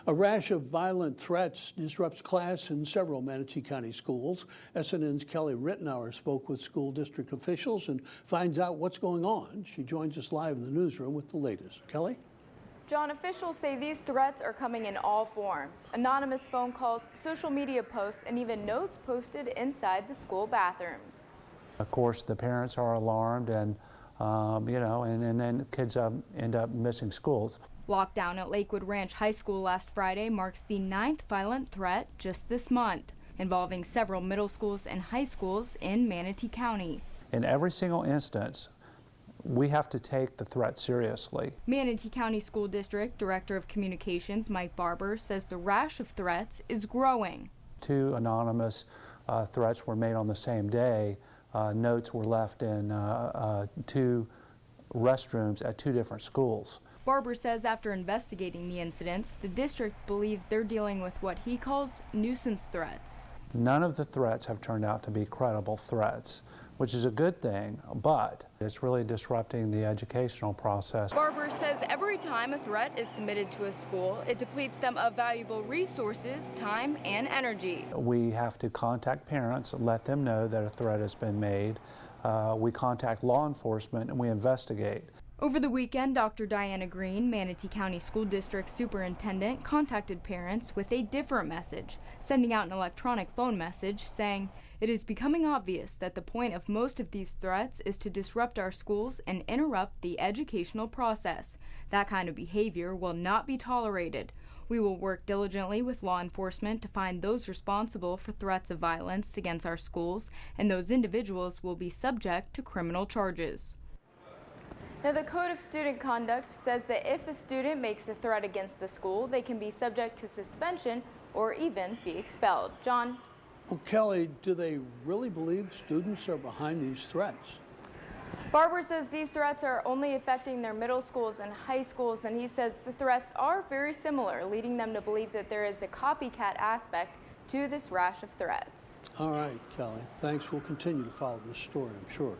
A rash of violent threats disrupts class in several Manatee County schools. SNN's Kelly Rittenauer spoke with school district officials and finds out what's going on. She joins us live in the newsroom with the latest. Kelly? John, officials say these threats are coming in all forms. Anonymous phone calls, social media posts, and even notes posted inside the school bathrooms. Of course, the parents are alarmed and, and then kids end up missing schools. Lockdown at Lakewood Ranch High School last Friday marks the 9th violent threat just this month, involving several middle schools and high schools in Manatee County. In every single instance, we have to take the threat seriously. Manatee County School District Director of Communications Mike Barber says the rash of threats is growing. 2 anonymous threats were made on the same day. Notes were left in 2 restrooms at 2 different schools. Barber says after investigating the incidents, the district believes they're dealing with what he calls nuisance threats. None of the threats have turned out to be credible threats, which is a good thing, but it's really disrupting the educational process. Barber says every time a threat is submitted to a school, it depletes them of valuable resources, time, and energy. We have to contact parents and let them know that a threat has been made. We contact law enforcement and we investigate. Over the weekend, Dr. Diana Green, Manatee County School District Superintendent, contacted parents with a different message, sending out an electronic phone message saying, "It is becoming obvious that the point of most of these threats is to disrupt our schools and interrupt the educational process. That kind of behavior will not be tolerated. We will work diligently with law enforcement to find those responsible for threats of violence against our schools, and those individuals will be subject to criminal charges." Now, the Code of Student Conduct says that if a student makes a threat against the school, they can be subject to suspension or even be expelled. John? Well, Kelly, do they really believe students are behind these threats? Barber says these threats are only affecting their middle schools and high schools, and he says the threats are very similar, leading them to believe that there is a copycat aspect to this rash of threats. All right, Kelly. Thanks. We'll continue to follow this story, I'm sure.